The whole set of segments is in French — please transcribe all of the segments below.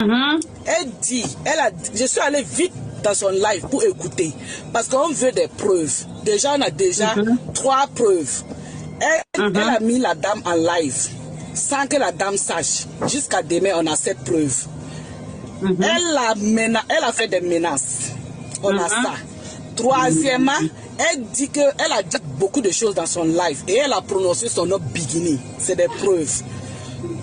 Elle dit, je suis allée vite dans son live pour écouter. Parce qu'on veut des preuves. Déjà, on a déjà 3 preuves. Elle a mis la dame en live sans que la dame sache. Jusqu'à demain, on a cette preuve. Elle a fait des menaces. On a ça. Troisièmement, elle dit qu'elle a dit beaucoup de choses dans son live et elle a prononcé son nom Bikini. C'est des preuves.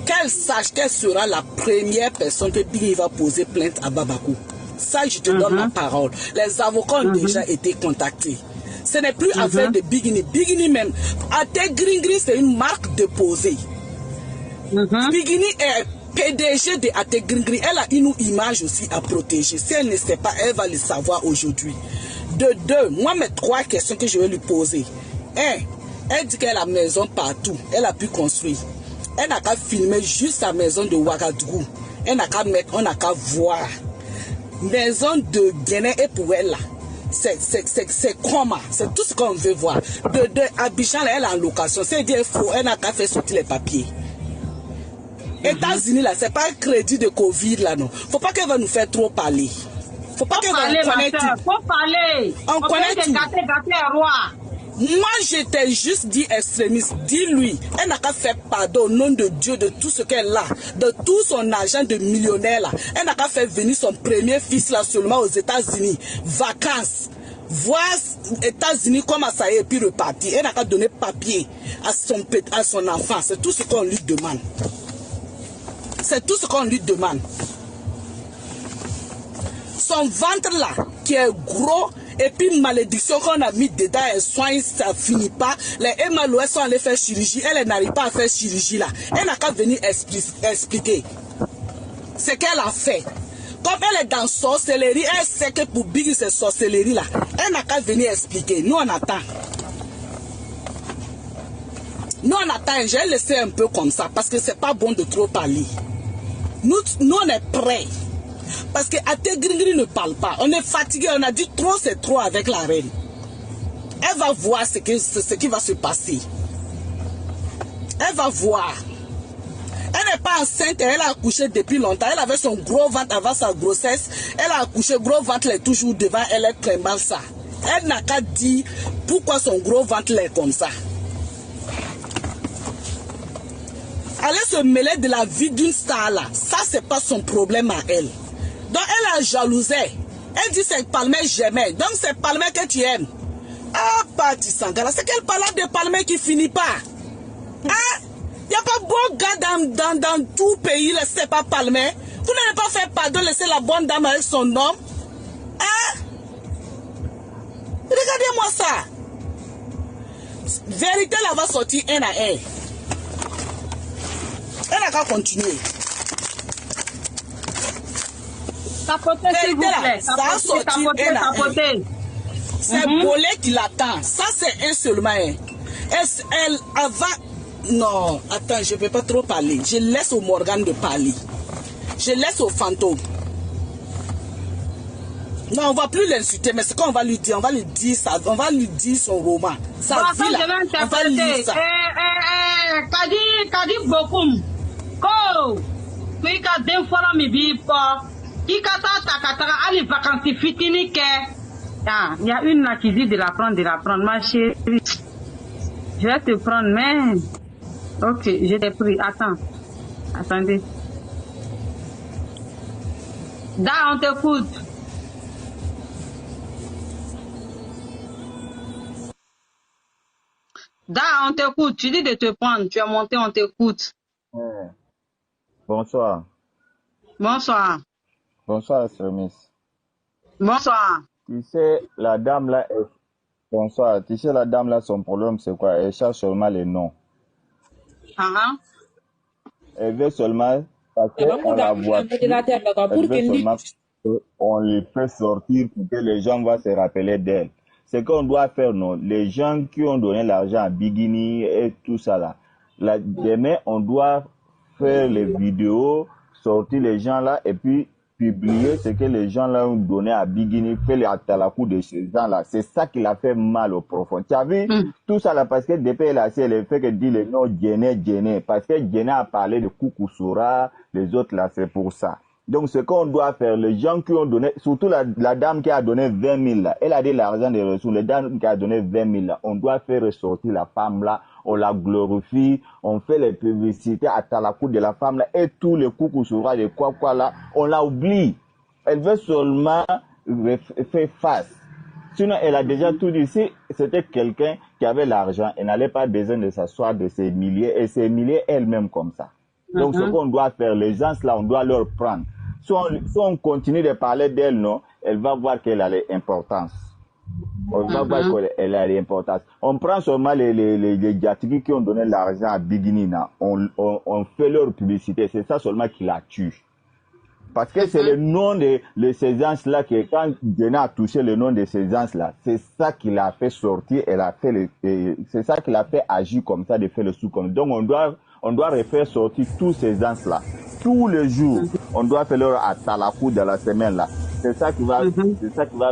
Qu'elle sache qu'elle sera la première personne que Bikini va poser plainte à Babakou. Ça, je te donne ma parole. Les avocats ont déjà été contactés. Ce n'est plus affaire de Bikini. Bikini même, Ate Gringri, c'est une marque déposée. Bikini est PDG de Ate Gringri. Elle a une image aussi à protéger. Si elle ne sait pas, elle va le savoir aujourd'hui. De 2, moi, mes 3 questions que je vais lui poser. 1, elle dit qu'elle a maison partout. Elle a pu construire. Elle n'a qu'à filmer juste sa maison de Ouagadougou. Elle n'a qu'à mettre, on n'a qu'à voir. Maison de Guinée et pour elle là. C'est comment? C'est tout ce qu'on veut voir. De 2, Abidjan, elle est en location. C'est-à-dire elle n'a qu'à faire sortir les papiers. États-Unis là, c'est pas un crédit de Covid là non. Faut pas qu'elle va nous faire trop parler. Faut pas qu'elle va nous connaître tout. Faut parler. On connaît tout. Roi. Moi, je t'ai juste dit extrémiste. Dis-lui, elle n'a qu'à faire pardon au nom de Dieu de tout ce qu'elle a, de tout son argent de millionnaire là. Elle n'a qu'à faire venir son premier fils là seulement aux États-Unis, vacances. Voir États-Unis comment ça est et puis repartir. Elle n'a qu'à donner papier à son enfant. C'est tout ce qu'on lui demande. C'est tout ce qu'on lui demande. Son ventre là, qui est gros, et puis malédiction qu'on a mis dedans, elle soigne, ça finit pas. Les Emmanuel sont allés faire chirurgie, elle n'arrive pas à faire chirurgie là. Elle n'a qu'à venir expliquer ce qu'elle a fait. Comme elle est dans sorcellerie, elle sait que pour Biggie c'est sorcellerie là. Elle n'a qu'à venir expliquer. Nous on attend. Nous on attend, je vais laisser un peu comme ça parce que c'est pas bon de trop parler. Nous on est prêts. Parce que Ate Gringri ne parle pas. On est fatigué, on a dit trop, c'est trop avec la reine. Elle va voir ce qui va se passer. Elle va voir. Elle n'est pas enceinte, elle a accouché depuis longtemps. Elle avait son gros ventre avant sa grossesse. Elle a accouché, gros ventre est toujours devant elle, elle très mal ça. Elle n'a qu'à dire pourquoi son gros ventre est comme ça. Aller se mêler de la vie d'une star là, ça c'est pas son problème à elle. Donc elle a jalousé. Elle dit c'est Palmer j'aimais. Donc c'est Palmer que tu aimes. Ah, Pati Sangala, c'est quel palais de Palmer qui finit pas? Hein? Il n'y a pas beau gars dans tout pays, là, c'est pas Palmer. Vous n'avez pas fait pardon, laisser la bonne dame avec son homme. Hein? Regardez-moi ça. Vérité, là va sortir un à un. Elle n'a qu'à continuer. Tapotez, s'il vous plaît. Ça a sorti un à un. C'est Bolé qui l'attend. Ça, c'est un seulement. Elle va... Non, attends, je ne vais pas trop parler. Je laisse au Morgan de parler. Je laisse au fantôme. Non, on ne va plus l'insulter, mais c'est qu'on va lui dire. On va lui dire ça. On va lui dire son roman. Ça vie là. On va lire ça. Kadi Bokum. Ko. Kui ka den fola mi bi po. Ki ka ta ali vacances fitini ke. Ah, il y a une là qui dit de la prendre, ma chérie. Je vais te prendre, mais... Ok, je t'ai pris. Attendez. Da, on t'écoute. Da, on t'écoute. Tu dis de te prendre. Tu es monté, on t'écoute. Bonsoir. Bonsoir. Bonsoir, extrémiste. Bonsoir. Tu sais, la dame là... Bonsoir. Tu sais, la dame là, son problème, c'est quoi? Elle cherche seulement les noms. Elle veut seulement passer à la voiture. Elle veut seulement qu'on les fait sortir pour que les gens vont se rappeler d'elle. C'est qu'on doit faire, non? Les gens qui ont donné l'argent à Bigini et tout ça là. Demain, on doit faire les vidéos, sortir les gens là et puis publier ce que les gens là ont donné à Bigini, faire les atalakou de ces gens là. C'est ça qui l'a fait mal au profond. Tu as vu tout ça là parce que depuis elle a elle fait que dit le nom Djene. Parce que Djene a parlé de Koukoussoura, les autres là, c'est pour ça. Donc, ce qu'on doit faire, les gens qui ont donné, surtout la dame qui a donné 20 000 là, elle a dit l'argent des ressources, la dame qui a donné 20 000 là, on doit faire ressortir la femme là, on la glorifie, on fait les publicités à Talakou de la femme là, et tous les coups sera de quoi là, on la oublie. Elle veut seulement faire face. Sinon, elle a déjà tout dit. Si c'était quelqu'un qui avait l'argent, elle n'allait pas besoin de s'asseoir, de s'humilier et s'humilier elle-même comme ça. Donc, ce qu'on doit faire, les gens là, on doit leur prendre. Si on continue de parler d'elle, non, elle va voir qu'elle a l'importance. On va voir qu'elle a l'importance. On prend seulement les Jatigi qui ont donné l'argent à Bigini, on fait leur publicité. C'est ça seulement qui la tue. Parce que c'est le nom de ces gens-là que quand Jenna a touché le nom de ces gens-là, c'est ça qui l'a fait sortir, c'est ça qui l'a fait agir comme ça, de faire le sous comme. Donc on doit refaire sortir tous ces gens-là. Tous les jours, on doit faire leur atalakou dans la semaine là. C'est ça qui va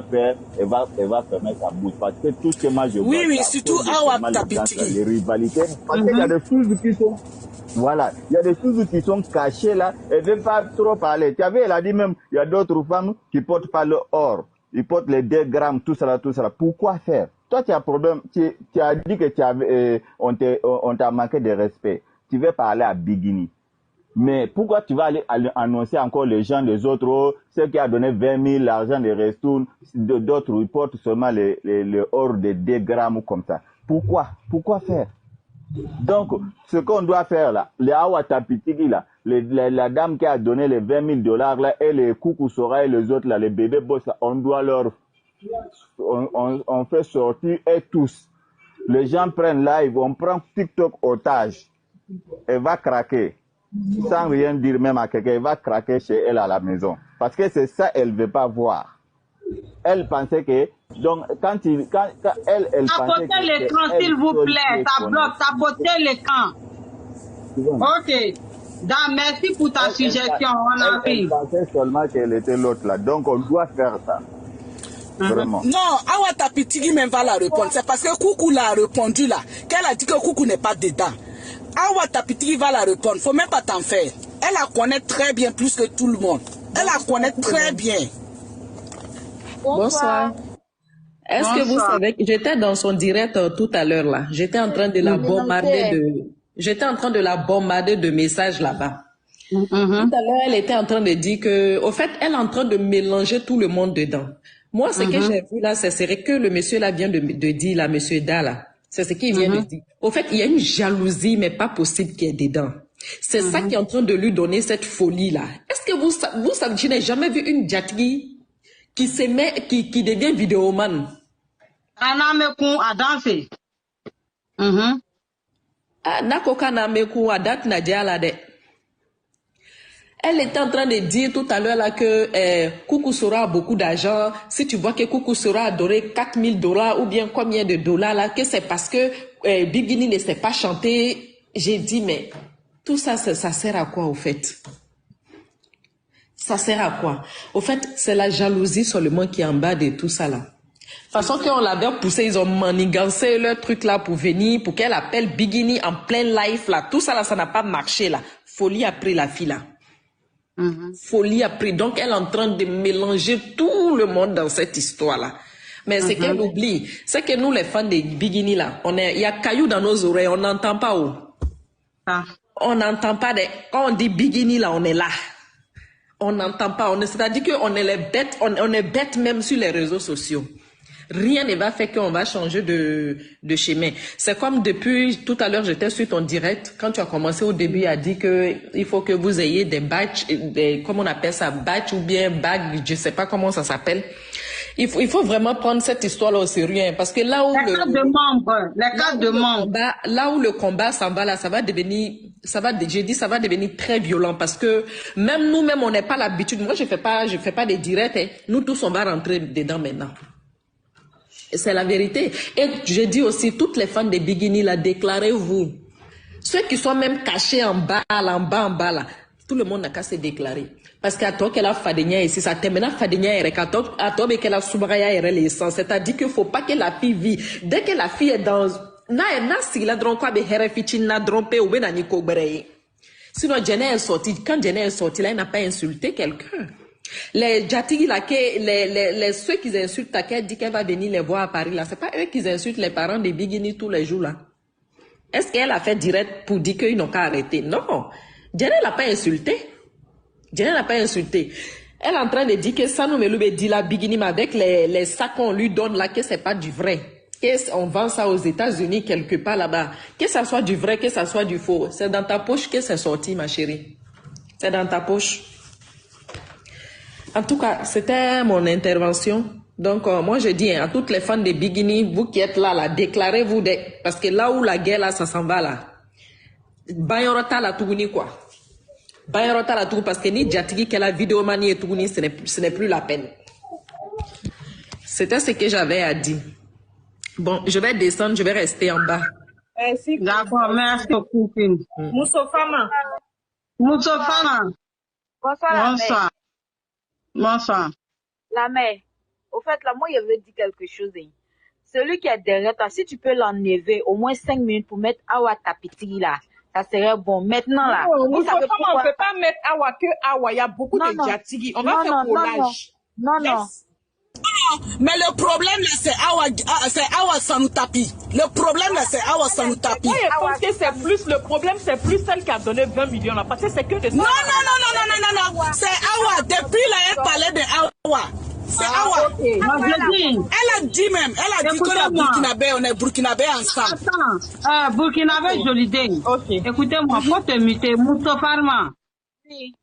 faire, elle va fermer sa bouche. Parce que tout ce que moi je vois. Oui, surtout Awa Tapitigi. Les rivalités. Parce qu'il y a des choses qui sont. Voilà, il y a des choses qui sont cachées là, elle ne veut pas trop parler. Tu avais, elle a dit même, il y a d'autres femmes qui portent pas le or, ils portent les 2 grammes, tout ça. Pourquoi faire? Toi, tu as problème, tu as dit que on t'a manqué de respect. Tu veux parler à Bigini. Mais pourquoi tu vas aller annoncer encore les gens des autres, ceux qui ont donné 20 000, l'argent des restos, d'autres, ils portent seulement le or de 2 grammes comme ça. Pourquoi faire? Donc, ce qu'on doit faire là, les Awa Tapitigi là, la dame qui a donné les 20 000 $ là, et les Coucou Sora et les autres là, les bébés boss là, on doit on fait sortir et tous. Les gens prennent live, on prend TikTok otage. Elle va craquer. Sans rien dire même à quelqu'un, elle va craquer chez elle à la maison. Parce que c'est ça, elle ne veut pas voir. Elle pensait que, donc, quand elle pensait que... l'écran, s'il vous plaît, ça bloque, sabotez l'écran. Ok. Donc, merci pour ta suggestion, on arrive. Elle pensait seulement qu'elle était l'autre là, donc on doit faire ça. Vraiment. Non, Awa Tapitigi même va la répondre. C'est parce que Coucou l'a répondu là, qu'elle a dit que Coucou n'est pas dedans. Awa Tapitigi va la répondre, faut même pas t'en faire. Elle la connaît très bien, plus que tout le monde. Elle la connaît très bien. Bonsoir. Est-ce que vous savez, j'étais dans son direct tout à l'heure là. J'étais en train de la bombarder de messages là-bas. Tout à l'heure, elle était en train de dire que, au fait, elle est en train de mélanger tout le monde dedans. Moi, ce que j'ai vu là, c'est que le monsieur là vient de dire, là, monsieur Da là. C'est ce qu'il vient de dire. Au fait, il y a une jalousie, mais pas possible qui est dedans. C'est ça qui est en train de lui donner cette folie là. Est-ce que vous savez, je n'ai jamais vu une Jatigi qui devient vidéoman. Anameku a dansé. Nakoka nameku a date Nadia de. Elle était en train de dire tout à l'heure là que Coucou Sora a beaucoup d'argent. Si tu vois que Coucou Sora a donné 4 000 $ ou bien combien de dollars là, que c'est parce que Bigini ne sait pas chanter. J'ai dit mais tout ça, ça sert à quoi au fait? Ça sert à quoi? Au fait, c'est la jalousie seulement qui est en bas de tout ça là. De toute façon, qu'on l'avait poussé, ils ont manigancé leur truc là pour venir, pour qu'elle appelle Bigini en plein live là. Tout ça là, ça n'a pas marché là. Folie a pris la fille là. Folie a pris. Donc, elle est en train de mélanger tout le monde dans cette histoire là. Mais ce qu'elle oublie, c'est que nous les fans de Bigini là, il y a cailloux dans nos oreilles, on n'entend pas où. On n'entend pas quand on dit Bigini là, on est là. On n'entend pas, c'est-à-dire qu'on est les bêtes, on est bêtes même sur les réseaux sociaux. Rien ne va faire qu'on va changer de chemin. C'est comme depuis tout à l'heure, j'étais sur ton direct, quand tu as commencé au début à dire que il faut que vous ayez des badges, comment on appelle ça, badge ou bien bag, je sais pas comment ça s'appelle. Il faut vraiment prendre cette histoire-là au sérieux, parce que là où les cartes de membres, là où le combat s'en va là, ça va devenir très violent, parce que même nous-mêmes, on n'est pas l'habitude. Moi, je fais pas des directs, hein. Nous tous, on va rentrer dedans maintenant. C'est la vérité. Et je dis aussi, toutes les fans de Bigini, là, déclarez-vous. Ceux qui sont même cachés en bas, là, tout le monde n'a qu'à se déclarer. Parce qu'à toi qu'elle a fadenia ici, ça termine fadenia et à toi qu'elle a soubraya et l'essence. C'est-à-dire qu'il faut pas que la fille vit. Dès que la fille est dans, Sinon, Jenny est sortie. Quand Jenny est sortie, là, elle n'a pas insulté quelqu'un. Les Jatigi, là, ceux qui insultent, qu'elle dit qu'elle va venir les voir à Paris, là, c'est pas eux qui insultent les parents des Bigini tous les jours, là. Est-ce qu'elle a fait direct pour dire qu'ils n'ont qu'à arrêter? Non. Jenny l'a pas insulté. Jenny l'a pas insulté. Elle est en train de dire que ça nous me dit la Bigini, mais avec les sacs qu'on lui donne là, que c'est pas du vrai. On vend ça aux États-Unis quelque part là-bas. Que ça soit du vrai, que ça soit du faux. C'est dans ta poche que c'est sorti, ma chérie. C'est dans ta poche. En tout cas, c'était mon intervention. Donc, moi, je dis à toutes les fans de Bigini, vous qui êtes là, déclarez-vous parce que là où la guerre, là, ça s'en va, là. Bayorota la Tuguni, quoi. Bayorota la Tuguni, parce que ni Jatigi, que la vidéomanie et Tuguni, ce n'est plus la peine. C'était ce que j'avais à dire. Bon, je vais descendre, je vais rester en bas. Merci. D'accord, merci beaucoup. Moussofama. Bonsoir, la Bonsoir. Bonsoir. La mère, au fait, là, moi, je veux dire quelque chose. Hein. Celui qui est derrière toi, si tu peux l'enlever au moins 5 minutes pour mettre Awa Tapiti là, ça serait bon. Maintenant, là. Non, Moussofama, on ne peut pas mettre Awa que Awa. Il y a beaucoup de Jatigi. On va faire collage. Non. Mais le problème là, c'est Awa Sanoutapi. Le problème là, c'est Awa Sanoutapi. Moi, je pense que c'est plus, le problème, c'est plus celle qui a donné 20 millions là. Parce que c'est que de ça. Non. C'est Awa. Depuis là, elle parlait de Awa. C'est Awa. Okay. Elle a dit que la Burkinabé, on est Burkinabé ensemble. Attends, Burkinabé Jolidé. Ok. Écoutez-moi, faut te muter. Moussofarma. Oui.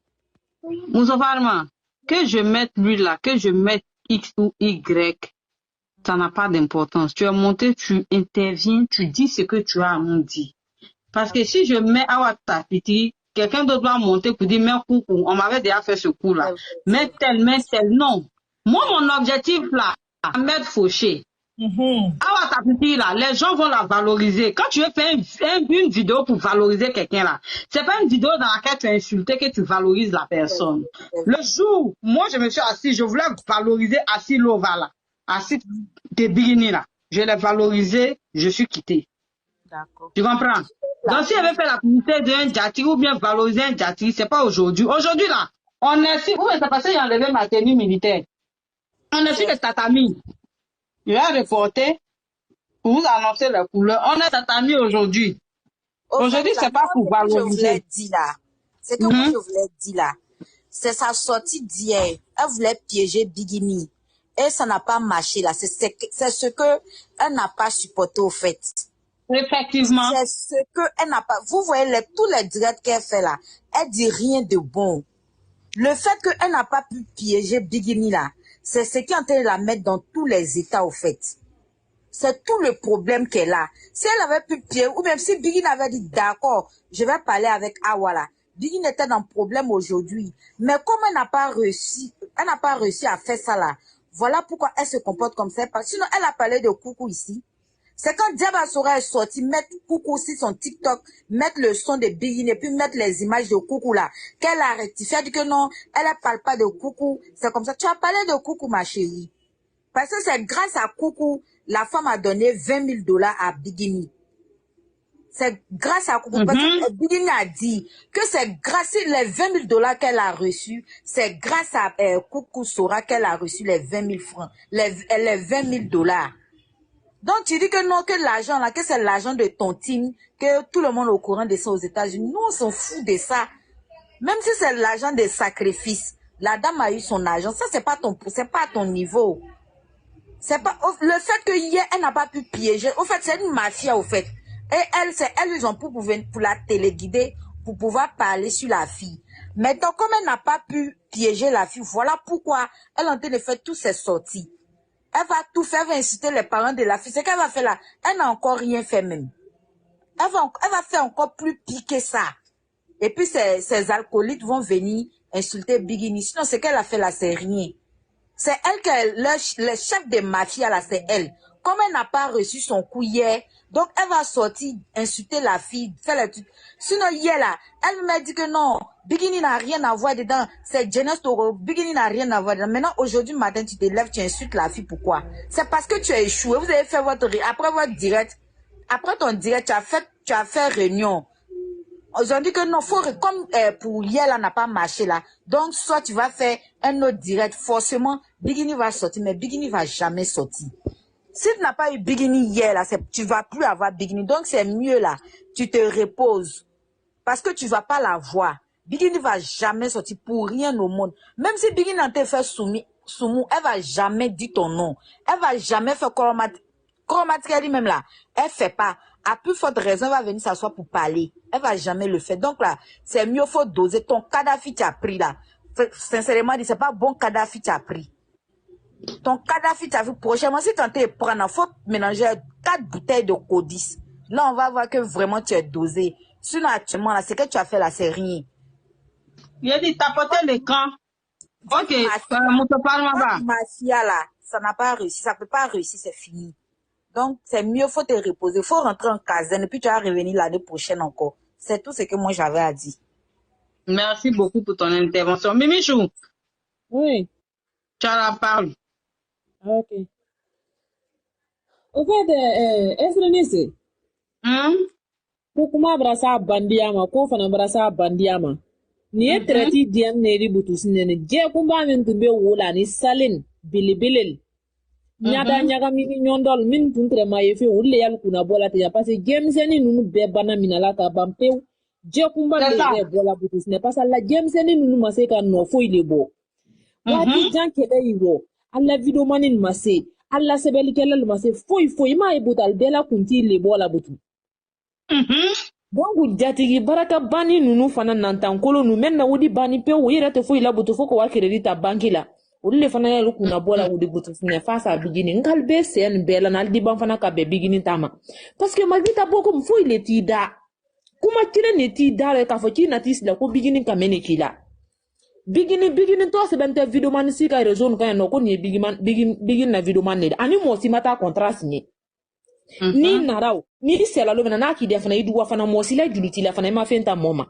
Moussofarma. Que je mette lui là, que je mette X ou Y, ça n'a pas d'importance. Tu es monté, tu interviens, tu dis ce que tu as à nous dire. Parce que si je mets Awa Tapiti, quelqu'un d'autre va monter pour dire, mais coucou, on m'avait déjà fait ce coup-là. Mais tel, non. Moi, mon objectif là, Ahmed Fauché. Awa Tapiti là, les gens vont la valoriser. Quand tu veux faire une vidéo pour valoriser quelqu'un là, c'est pas une vidéo dans laquelle tu as insulté que tu valorises la personne. Le jour, moi je me suis assis, je voulais valoriser Assis Lova là, Assis de Bigini là. Je l'ai valorisé, je suis quitté. D'accord. Tu comprends? Donc si elle veut faire la publicité d'un Jatigi ou bien valoriser un Jatigi, c'est pas aujourd'hui. Aujourd'hui là, on est si, où est-ce parce que j'ai enlevé ma tenue militaire? On est sur le tatami. Je vais reporter pour vous annoncer la couleur. On est tatami aujourd'hui. Aujourd'hui, c'est pas pour valoriser. Je voulais dire là. C'est que moi, je voulais dire là. C'est sa sortie d'hier. Elle voulait piéger Bigini. Et ça n'a pas marché là. C'est ce que elle n'a pas supporté au fait. Effectivement. C'est ce que elle n'a pas. Vous voyez tous les directs qu'elle fait là. Elle dit rien de bon. Le fait qu'elle n'a pas pu piéger Bigini là, c'est ce qui est en train de la mettre dans tous les états au fait. C'est tout le problème qu'elle a. Si elle avait pu piéger, ou même si Bigini avait dit d'accord, je vais parler avec Awala. Bigini était dans le problème aujourd'hui. Mais comme elle n'a pas réussi à faire ça là, voilà pourquoi elle se comporte comme ça. Sinon, elle a parlé de Coucou ici. C'est quand Diaba Sora est sorti, mettre Coucou sur son TikTok, mettre le son de Bigini, puis mettre les images de Coucou là, qu'elle a rectifié, elle dit que non, elle ne parle pas de Coucou. C'est comme ça. Tu as parlé de Coucou, ma chérie. Parce que c'est grâce à Coucou, la femme a donné 20 000 $ à Bigini. C'est grâce à Coucou. Parce que Bigini a dit que c'est grâce les 20 000 $ qu'elle a reçus, c'est grâce à Coucou Sora qu'elle a reçu les 20 000 francs, les 20 000 $. Donc, tu dis que non, que l'argent là, que c'est l'argent de tontine, que tout le monde est au courant de ça aux États-Unis. Nous, on s'en fout de ça. Même si c'est l'argent des sacrifices, la dame a eu son argent. Ça, c'est pas à ton niveau. C'est pas, le fait que hier, elle n'a pas pu piéger. Au fait, c'est une mafia, au fait. Et ils ont pour la téléguider, pour pouvoir parler sur la fille. Maintenant, comme elle n'a pas pu piéger la fille, voilà pourquoi elle est en train de faire toutes ses sorties. Elle va tout faire, elle va inciter les parents de la fille. C'est qu'elle va faire là. Elle n'a encore rien fait même. Elle va faire encore plus pire que ça. Et puis ces alcooliques vont venir insulter Bigini. Sinon, ce qu'elle a fait là, c'est rien. C'est elle le chef des mafias là, c'est elle. Comme elle n'a pas reçu son coup hier, donc elle va sortir, insulter la fille, faire les trucs. Sinon, hier là, elle m'a dit que non, Bigini n'a rien à voir dedans. C'est Jeunesse Toro, Bigini n'a rien à voir dedans. Maintenant, aujourd'hui matin, tu te lèves, tu insultes la fille. Pourquoi? C'est parce que tu as échoué. Vous avez fait après votre direct. Après ton direct, tu as fait réunion. Ils ont dit que non, comme pour hier, là, n'a pas marché là. Donc, soit tu vas faire un autre direct, forcément, Bigini va sortir, mais Bigini va jamais sortir. Si tu n'as pas eu Bigini hier, là, tu vas plus avoir Bigini. Donc, c'est mieux là, tu te reposes. Parce que tu vas pas la voir. Bigini va jamais sortir pour rien au monde. Même si Bigini en te fait soumou, elle va jamais dire ton nom. Elle va jamais faire chromatique, elle dit même là. Elle fait pas. À plus forte raison, elle va venir s'asseoir pour parler. Elle va jamais le faire. Donc là, c'est mieux, faut doser. Ton Kadhafi t'as pris là. Sincèrement, c'est pas bon Kadhafi t'as pris. Ton Kadhafi t'as vu prochainement. Si tu es prendre, faut mélanger 4 bouteilles de Codis. Là, on va voir que vraiment tu es dosé. Sinon, actuellement, là, ce que tu as fait là, c'est rien. Il a dit tapoter l'écran. Ok, Mafia là, ça n'a pas réussi. Ça peut pas réussir, c'est fini. Donc, c'est mieux, faut te reposer. Faut rentrer en caserne et puis tu vas revenir l'année prochaine encore. C'est tout ce que moi j'avais à dire. Merci beaucoup pour ton intervention. Mimichou. Oui. Tu as la parole. Ok. Au fait, est-ce Kukuma brasa bandiama, ko fana brasa bandiama. Ni e treti diam neri butus nene. Je kumba min tumbe wola ni salin bilibilil. Nyaga nyaga mini nyondol min tuntre mayefe ulle yal kuna bola te parce gemseni nunu be bana minala ka bampeu. Je kumba de bola butus ne pas la gemseni nunu maseka no fo ile bo. Wati jankele iwo. Alla video manin mase. Alla sebeli kelal mase foi ma e butal bela kunti le bola butu. Donc jatigi baraka bani nunu fana nantankolo nu menna wudi bani pe wo yere te fo ila butu fo ko wa credit ta banki la ulle fana ya kuna bola wudi butu ne face bigini ngal be sen bela nal di ban fana ka be bigini tama parce que magita boko mfo ile ti da kuma kire ne ti da le ka fo ki na ti sila ko bigini ka mene kila bigini to se bente video man si ka raison ka no ko ni bigin na video man ne ani mo si mata contrat signé ni narao ni sela lo na ki defana idu wa fana mo sila juliti la fana ma fenta moma